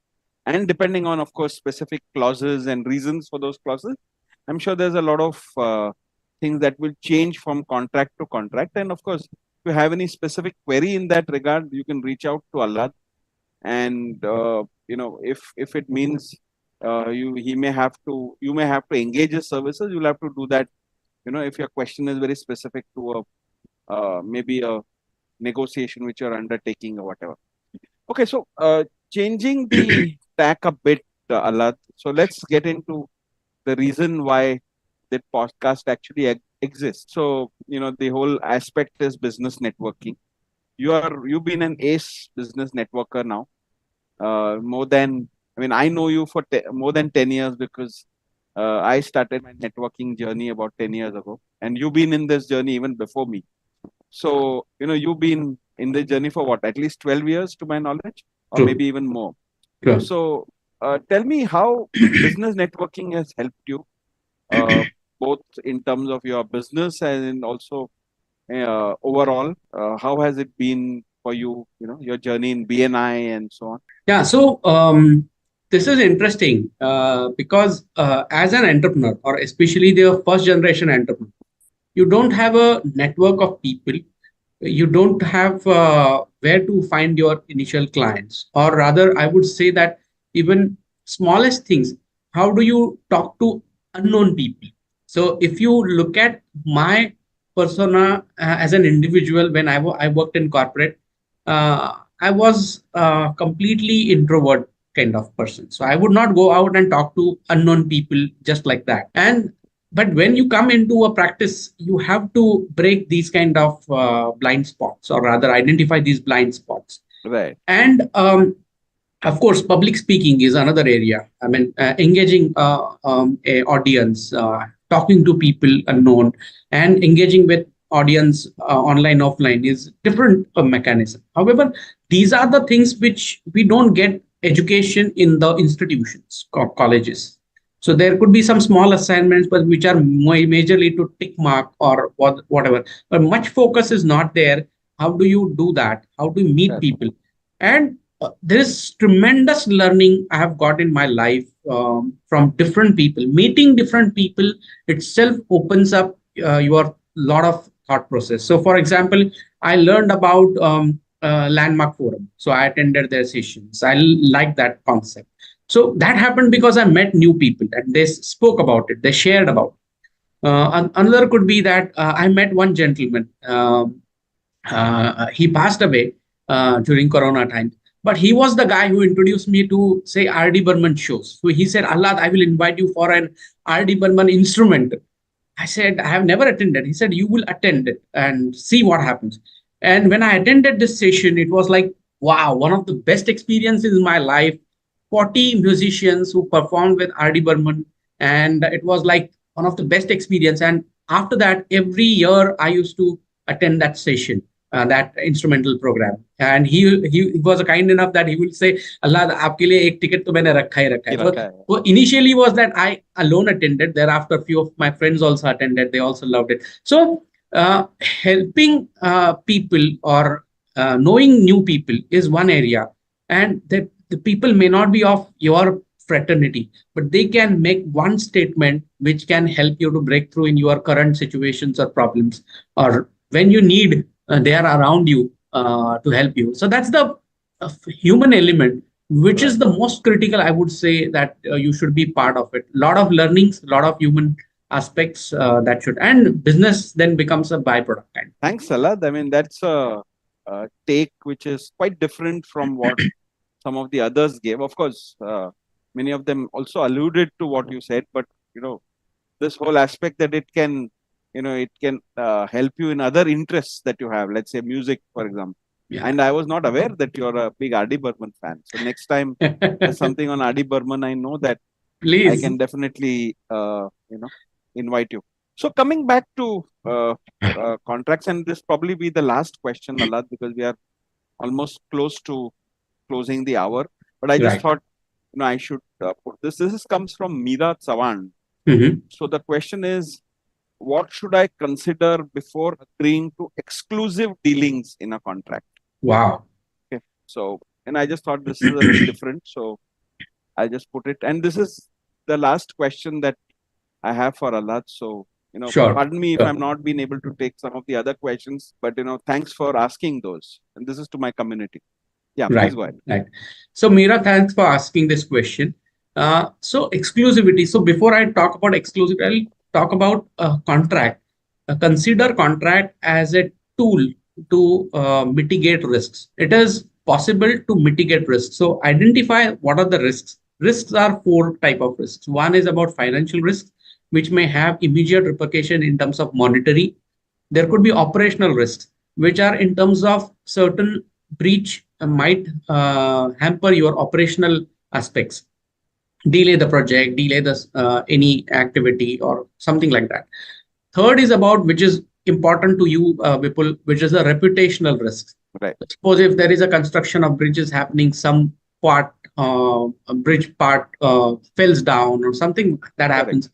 and depending on, of course, specific clauses and reasons for those clauses, I'm sure there's a lot of things that will change from contract to contract. And of course, if you have any specific query in that regard, you can reach out to Allah. And if it means you may have to engage his services, you'll have to do that. If your question is very specific to a maybe a negotiation which you're undertaking or whatever. Okay, so changing the tack a bit, Alad. So let's get into the reason why that podcast actually exists. So the whole aspect is business networking. You've been an ace business networker now. More than I mean, I know you for more than 10 years because I started my networking journey about 10 years ago, and you've been in this journey even before me. So, you've been in the journey for what, at least 12 years to my knowledge, or True. maybe even more. True. So, tell me how business networking has helped you, uh, both in terms of your business and also overall. How has it been for you, your journey in BNI and so on? Yeah, so this is interesting because as an entrepreneur, or especially the first generation entrepreneur, you don't have a network of people. You don't have where to find your initial clients, or rather, I would say that even smallest things. How do you talk to unknown people? So, if you look at my persona as an individual, when I worked in corporate, I was completely introvert kind of person. So I would not go out and talk to unknown people just like that. And but when you come into a practice, you have to break these kind of blind spots, or rather identify these blind spots. Right. And of course, public speaking is another area. I mean, engaging a audience, talking to people unknown, and engaging with audience online, offline is different mechanism. However, these are the things which we don't get education in the institutions, colleges. So there could be some small assignments, but which are majorly to tick mark or whatever. But much focus is not there. How do you do that? How do you meet Correct. people? And there is tremendous learning I have got in my life from different people. Meeting different people itself opens up your lot of thought process. So, for example, I learned about Landmark Forum. So I attended their sessions. I like that concept. So that happened because I met new people and they spoke about it. They shared about it. Another could be that I met one gentleman. He passed away during Corona time. But he was the guy who introduced me to, say, R.D. Burman shows. So he said, Allah, I will invite you for an R.D. Burman instrument. I said, I have never attended. He said, you will attend it and see what happens. And when I attended this session, it was like, wow, one of the best experiences in my life. 40 musicians who performed with R.D. Burman. And it was like one of the best experience. And after that, every year I used to attend that session. that instrumental program. And he was kind enough that he will say, Allah, आपके लिए एक ticket तो मैंने रखा ही रखा है. So initially was that I alone attended. Thereafter, a few of my friends also attended. They also loved it. So helping people or knowing new people is one area, and that the people may not be of your fraternity, but they can make one statement which can help you to break through in your current situations or problems, or when you need, they are around you to help you. So that's the human element, which is the most critical. I would say that you should be part of it. A lot of learnings, a lot of human aspects that should, and business then becomes a byproduct. Thanks, Alhad. I mean, that's a take which is quite different from what some of the others gave. Of course, many of them also alluded to what you said, but this whole aspect that it can, it can help you in other interests that you have. Let's say music, for example. Yeah. And I was not aware that you're a big R.D. Burman fan. So next time there's something on R.D. Burman, I know that please, I can definitely, invite you. So coming back to contracts, and this probably be the last question, Alhad, because we are almost close to closing the hour. But I just thought, I should put this. This comes from Meera Chavan. So the question is, what should I consider before agreeing to exclusive dealings in a contract? Wow. Okay. So, and I just thought this is a little different. So I just put it. And this is the last question that I have for Alhad. So, pardon me if I'm not being able to take some of the other questions, but, thanks for asking those. And this is to my community. Yeah, please go ahead. Right. So, Meera, thanks for asking this question. So, exclusivity. So, before I talk about exclusivity, I'll talk about contract. Consider contract as a tool to mitigate risks. It is possible to mitigate risks. So, identify what are the risks. Risks are 4 types of risks. One is about financial risks, which may have immediate repercussion in terms of monetary. There could be operational risks, which are in terms of certain breach might hamper your operational aspects, delay the project, delay the any activity or something like that. Third is about, which is important to you, Vipul, which is the reputational risks. Right. Suppose if there is a construction of bridges happening, some part, a bridge part falls down or something that happens,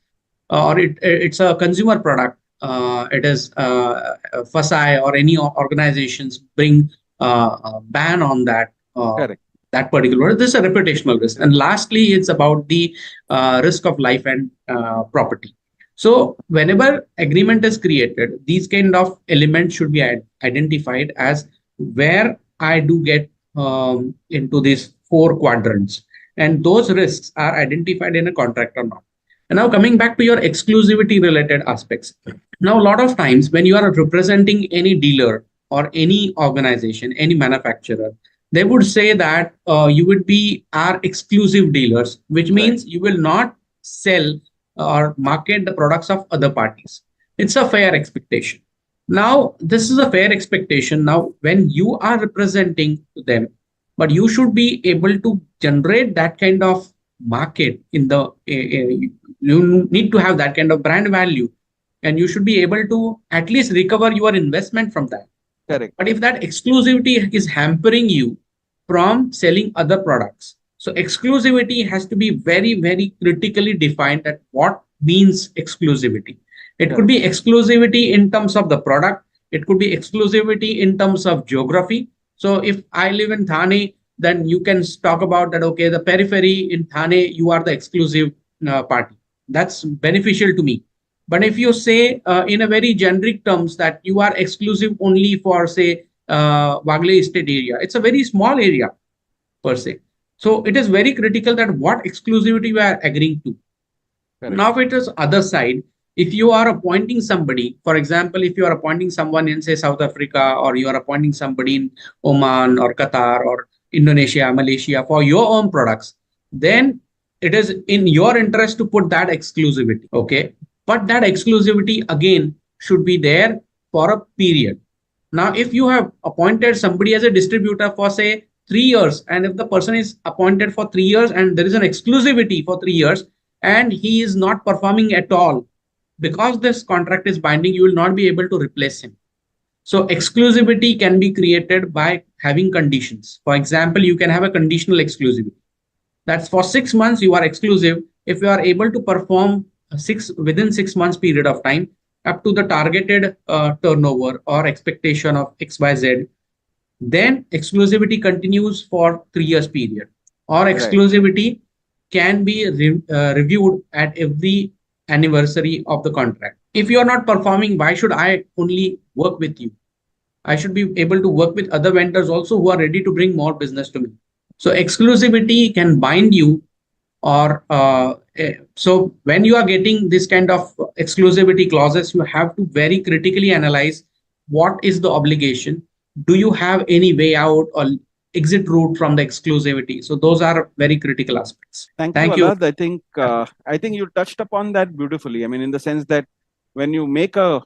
or it's a consumer product. It is FSI or any organizations bring a ban on that. That particular, this is a reputational risk. And lastly, it's about the risk of life and property. So whenever agreement is created, these kind of elements should be identified as where I do get into these 4 quadrants, and those risks are identified in a contract or not. And now coming back to your exclusivity related aspects. Now, a lot of times when you are representing any dealer or any organization, any manufacturer, they would say that you would be our exclusive dealers, which means you will not sell or market the products of other parties. It's a fair expectation. Now, this is a fair expectation. Now, when you are representing them, but you should be able to generate that kind of market in the, you need to have that kind of brand value, and you should be able to at least recover your investment from that. Correct. But if that exclusivity is hampering you from selling other products, so exclusivity has to be very, very critically defined at what means exclusivity. It could be exclusivity in terms of the product. It could be exclusivity in terms of geography. So if I live in Thane, then you can talk about that, okay, the periphery in Thane, you are the exclusive party. That's beneficial to me. But if you say in a very generic terms that you are exclusive only for, say, Wagle Estate area, it's a very small area per se. So it is very critical that what exclusivity you are agreeing to. Correct. Now, it is other side. If you are appointing somebody, for example, if you are appointing someone in, say, South Africa, or you are appointing somebody in Oman or Qatar or Indonesia, Malaysia for your own products, then it is in your interest to put that exclusivity. Okay. But that exclusivity again should be there for a period. Now, if you have appointed somebody as a distributor for, say, 3 years, and if the person is appointed for 3 years and there is an exclusivity for 3 years and he is not performing at all, because this contract is binding, you will not be able to replace him. So exclusivity can be created by having conditions. For example, you can have a conditional exclusivity. That's for 6 months you are exclusive. If you are able to perform six within 6 months period of time up to the targeted turnover or expectation of XYZ, then exclusivity continues for 3 years period, or Right. exclusivity can be reviewed at every anniversary of the contract. If you are not performing, why should I only work with you? I should be able to work with other vendors also who are ready to bring more business to me. So exclusivity can bind you, or so when you are getting this kind of exclusivity clauses, you have to very critically analyze what is the obligation. Do you have any way out or exit route from the exclusivity? So those are very critical aspects. Thank you, Thank you. Alad. I think you touched upon that beautifully. I mean, in the sense that when you make a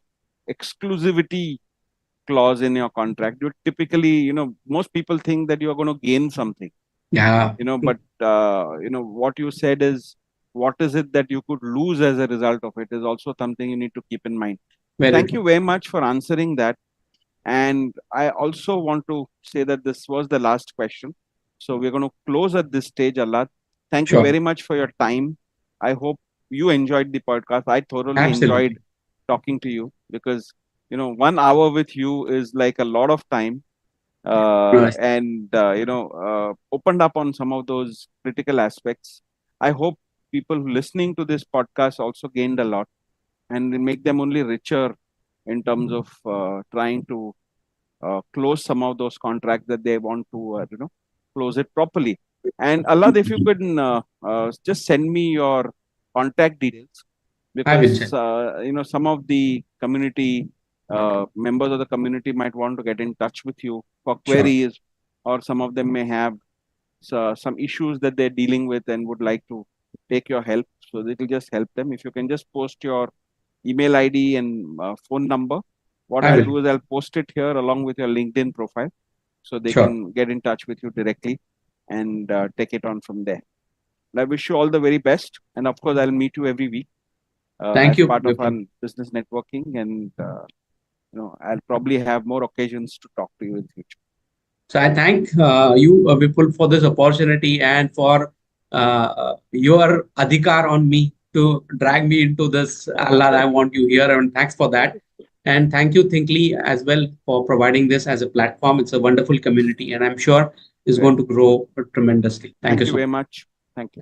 exclusivity clause in your contract, you typically, most people think that you are going to gain something, Yeah, but what you said is what is it that you could lose as a result of it is also something you need to keep in mind. very Thank true. you very much for answering that. And I also want to say that this was the last question. So we're going to close at this stage, Allah. Thank you Sure. very much for your time. I hope you enjoyed the podcast. I thoroughly enjoyed Absolutely. talking to you because, 1 hour with you is like a lot of time. Nice. And, opened up on some of those critical aspects. I hope people listening to this podcast also gained a lot and make them only richer in terms of trying to close some of those contracts that they want to, close it properly. And Allah, if you could just send me your contact details, I will because check. some of the community members of the community might want to get in touch with you for Sure. queries, or some of them may have some issues that they're dealing with and would like to take your help. So it will just help them. If you can just post your email ID and phone number. What I I'll will. do is I'll post it here along with your LinkedIn profile so they Sure. can get in touch with you directly and take it on from there. I wish you all the very best. And of course, I'll meet you every week Thank as you, part of our Vipul. business networking. And, I'll probably have more occasions to talk to you in future. So I thank you, Vipul, for this opportunity and for your adhikar on me to drag me into this. Allah, I want you here, and thanks for that. And thank you, Thinkly, as well, for providing this as a platform. It's a wonderful community, and I'm sure it's Right. going to grow tremendously. Thank you Thank you so very much. much. Thank you.